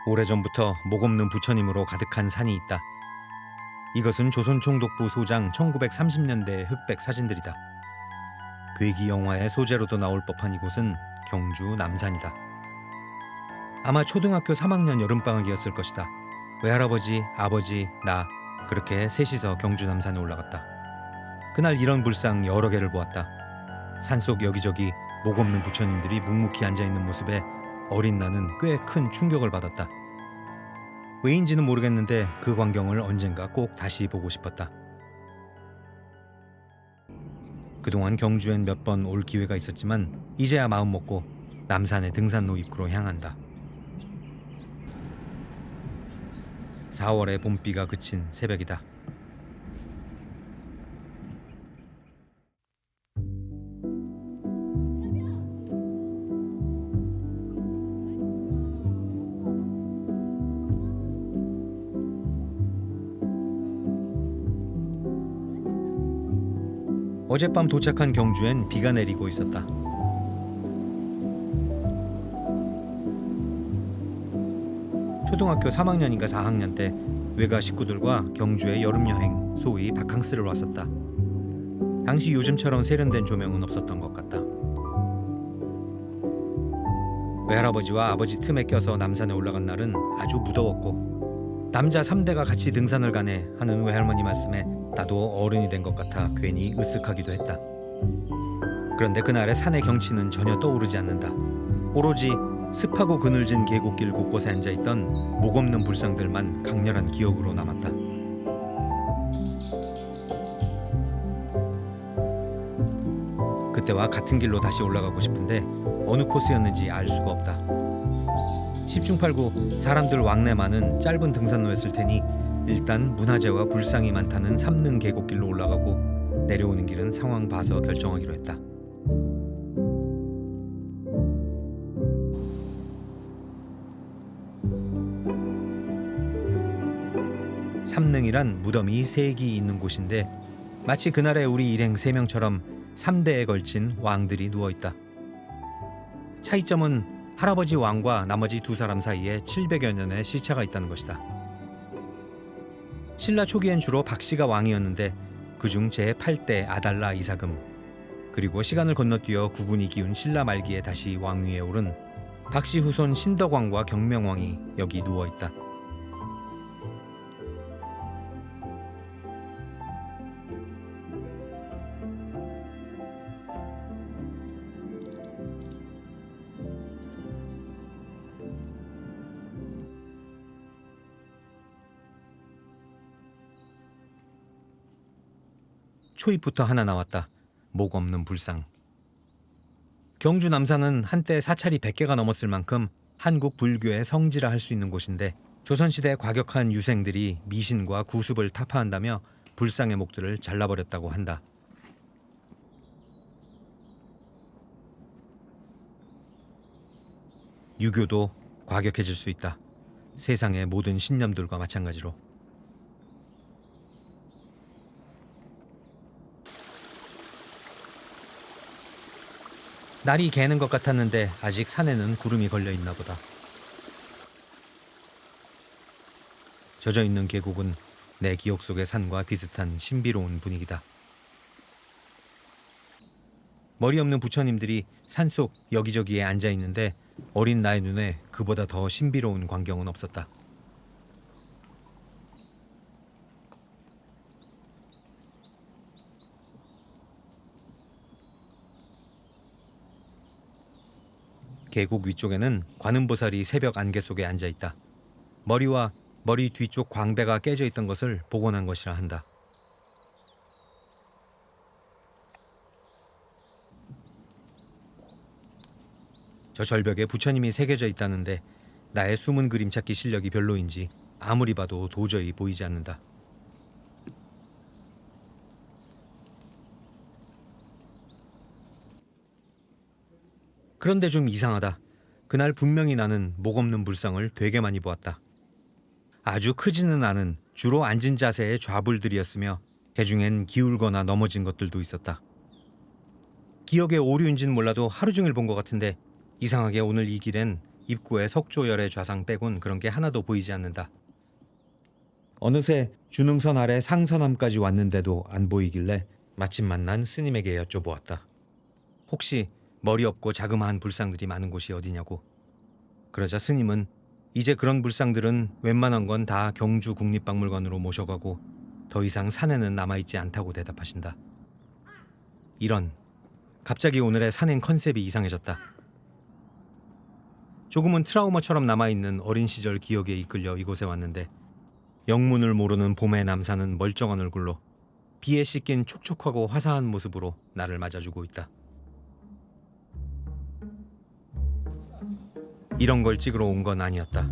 오래전부터 목없는 부처님으로 가득한 산이 있다. 이것은 조선총독부 소장 1930년대 흑백 사진들이다. 괴기 영화의 소재로도 나올 법한 이곳은 경주 남산이다. 아마 초등학교 3학년 여름방학이었을 것이다. 외할아버지, 아버지, 나 그렇게 셋이서 경주 남산에 올라갔다. 그날 이런 불상 여러 개를 보았다. 산속 여기저기 목없는 부처님들이 묵묵히 앉아있는 모습에 어린 나는 꽤 큰 충격을 받았다. 왜인지는 모르겠는데 그 광경을 언젠가 꼭 다시 보고 싶었다. 그동안 경주엔 몇 번 올 기회가 있었지만 이제야 마음 먹고 남산의 등산로 입구로 향한다. 4월의 봄비가 그친 새벽이다. 어젯밤 도착한 경주엔 비가 내리고 있었다. 초등학교 3학년인가 4학년 때 외가 식구들과 경주에 여름여행, 소위 바캉스를 왔었다. 당시 요즘처럼 세련된 조명은 없었던 것 같다. 외할아버지와 아버지 틈에 껴서 남산에 올라간 날은 아주 무더웠고 남자 3대가 같이 등산을 가네 하는 외할머니 말씀에 나도 어른이 된 것 같아 괜히 으쓱하기도 했다. 그런데 그날의 산의 경치는 전혀 떠오르지 않는다. 오로지 습하고 그늘진 계곡길 곳곳에 앉아있던 목없는 불상들만 강렬한 기억으로 남았다. 그때와 같은 길로 다시 올라가고 싶은데 어느 코스였는지 알 수가 없다. 10중8구 사람들 왕래 많은 짧은 등산로였을 테니 일단 문화재와 불상이 많다는 삼릉 계곡길로 올라가고 내려오는 길은 상황 봐서 결정하기로 했다. 삼릉이란 무덤이 3기 있는 곳인데 마치 그날의 우리 일행 3명처럼 3대에 걸친 왕들이 누워있다. 차이점은 할아버지 왕과 나머지 2사람 사이에 700여 년의 시차가 있다는 것이다. 신라 초기엔 주로 박씨가 왕이었는데 그중 제8대 아달라 이사금, 그리고 시간을 건너뛰어 구군이 기운 신라 말기에 다시 왕위에 오른 박씨 후손 신덕왕과 경명왕이 여기 누워있다. 초입부터 하나 나왔다. 목 없는 불상. 경주 남산은 한때 사찰이 100개가 넘었을 만큼 한국 불교의 성지라 할 수 있는 곳인데 조선시대 과격한 유생들이 미신과 구습을 타파한다며 불상의 목들을 잘라버렸다고 한다. 유교도 과격해질 수 있다. 세상의 모든 신념들과 마찬가지로. 날이 개는 것 같았는데 아직 산에는 구름이 걸려있나 보다. 젖어있는 계곡은 내 기억 속의 산과 비슷한 신비로운 분위기다. 머리 없는 부처님들이 산속 여기저기에 앉아있는데 어린 나의 눈에 그보다 더 신비로운 광경은 없었다. 계곡 위쪽에는 관음보살이 새벽 안개 속에 앉아있다. 머리와 머리 뒤쪽 광배가 깨져 있던 것을 복원한 것이라 한다. 저 절벽에 부처님이 새겨져 있다는데 나의 숨은 그림 찾기 실력이 별로인지 아무리 봐도 도저히 보이지 않는다. 그런데 좀 이상하다. 그날 분명히 나는 목 없는 불상을 되게 많이 보았다. 아주 크지는 않은 주로 앉은 자세의 좌불들이었으며 개중엔 기울거나 넘어진 것들도 있었다. 기억의 오류인지는 몰라도 하루 종일 본 것 같은데 이상하게 오늘 이 길엔 입구에 석조열의 좌상 빼곤 그런 게 하나도 보이지 않는다. 어느새 주능선 아래 상선암까지 왔는데도 안 보이길래 마침 만난 스님에게 여쭤보았다. 혹시 머리 없고 자그마한 불상들이 많은 곳이 어디냐고. 그러자 스님은 이제 그런 불상들은 웬만한 건 다 경주 국립박물관으로 모셔가고 더 이상 산에는 남아있지 않다고 대답하신다. 이런, 갑자기 오늘의 산행 컨셉이 이상해졌다. 조금은 트라우마처럼 남아있는 어린 시절 기억에 이끌려 이곳에 왔는데 영문을 모르는 봄의 남산은 멀쩡한 얼굴로 비에 씻긴 촉촉하고 화사한 모습으로 나를 맞아주고 있다. 이런 걸 찍으러 온 건 아니었다.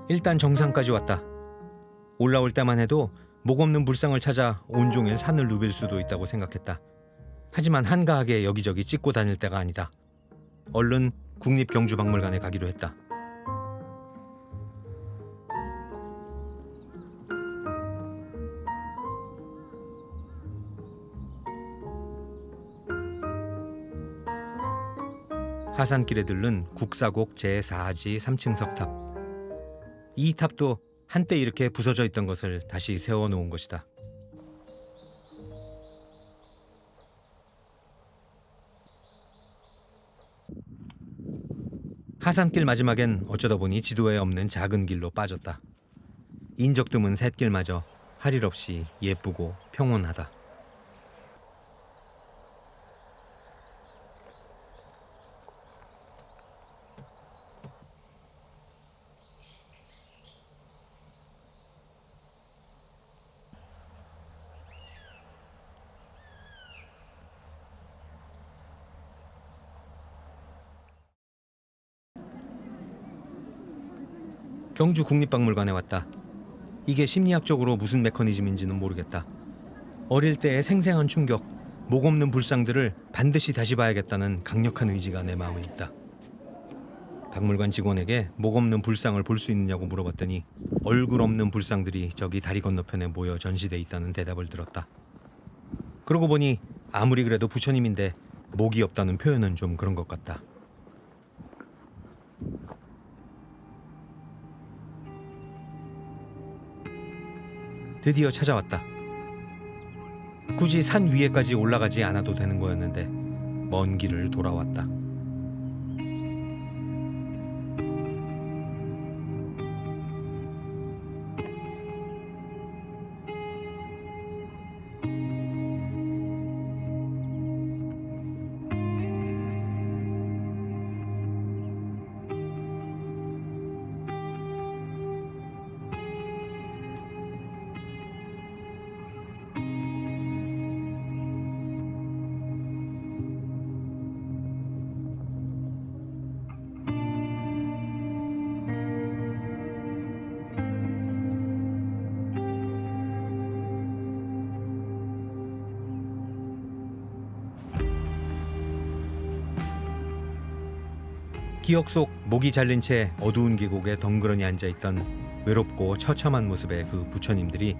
일단 정상까지 왔다. 올라올 때만 해도 목 없는 불상을 찾아 온종일 산을 누빌 수도 있다고 생각했다. 하지만 한가하게 여기저기 찍고 다닐 때가 아니다. 얼른 국립경주박물관에 가기로 했다. 하산길에 들른 국사곡 제4지 3층 석탑. 이 탑도 한때 이렇게 부서져 있던 것을 다시 세워놓은 것이다. 하산길 마지막엔 어쩌다 보니 지도에 없는 작은 길로 빠졌다. 인적 드문 샛길마저 할 일 없이 예쁘고 평온하다. 경주 국립박물관에 왔다. 이게 심리학적으로 무슨 메커니즘인지는 모르겠다. 어릴 때의 생생한 충격, 목 없는 불상들을 반드시 다시 봐야겠다는 강력한 의지가 내 마음에 있다. 박물관 직원에게 목 없는 불상을 볼 수 있느냐고 물어봤더니 얼굴 없는 불상들이 저기 다리 건너편에 모여 전시돼 있다는 대답을 들었다. 그러고 보니 아무리 그래도 부처님인데 목이 없다는 표현은 좀 그런 것 같다. 드디어 찾아왔다. 굳이 산 위에까지 올라가지 않아도 되는 거였는데 먼 길을 돌아왔다. 기억 속 목이 잘린 채 어두운 계곡에 덩그러니 앉아있던 외롭고 처참한 모습의 그 부처님들이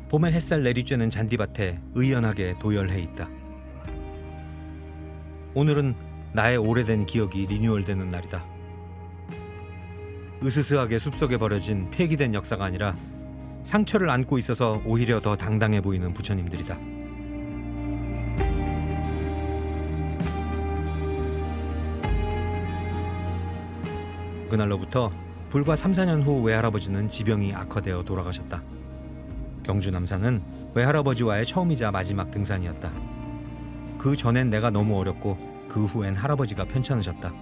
봄의 햇살 내리쬐는 잔디밭에 의연하게 도열해 있다. 오늘은 나의 오래된 기억이 리뉴얼되는 날이다. 으스스하게 숲속에 버려진 폐기된 역사가 아니라 상처를 안고 있어서 오히려 더 당당해 보이는 부처님들이다. 그날로부터 불과 3, 4년 후 외할아버지는 지병이 악화되어 돌아가셨다. 경주 남산은 외할아버지와의 처음이자 마지막 등산이었다. 그 전엔 내가 너무 어렸고 그 후엔 할아버지가 편찮으셨다.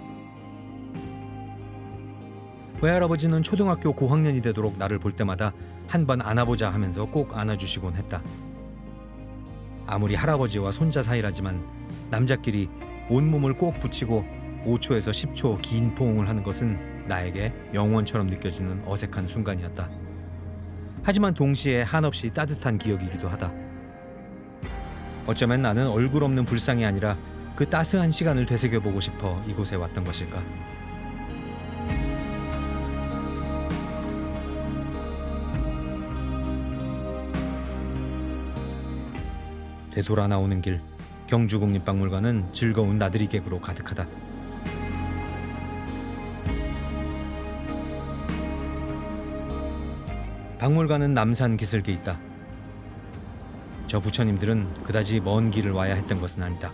외할아버지는 초등학교 고학년이 되도록 나를 볼 때마다 한 번 안아보자 하면서 꼭 안아주시곤 했다. 아무리 할아버지와 손자 사이라지만 남자끼리 온몸을 꼭 붙이고 5초에서 10초 긴 포옹을 하는 것은 나에게 영원처럼 느껴지는 어색한 순간이었다. 하지만 동시에 한없이 따뜻한 기억이기도 하다. 어쩌면 나는 얼굴 없는 불상이 아니라 그 따스한 시간을 되새겨보고 싶어 이곳에 왔던 것일까. 되돌아 나오는 길, 경주국립박물관은 즐거운 나들이 객으로 가득하다. 박물관은 남산 기슭에 있다. 저 부처님들은 그다지 먼 길을 와야 했던 것은 아니다.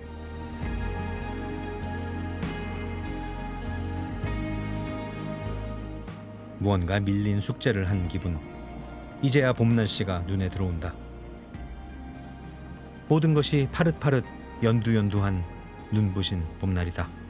무언가 밀린 숙제를 한 기분. 이제야 봄 날씨가 눈에 들어온다. 모든 것이 파릇파릇 연두연두한 눈부신 봄날이다.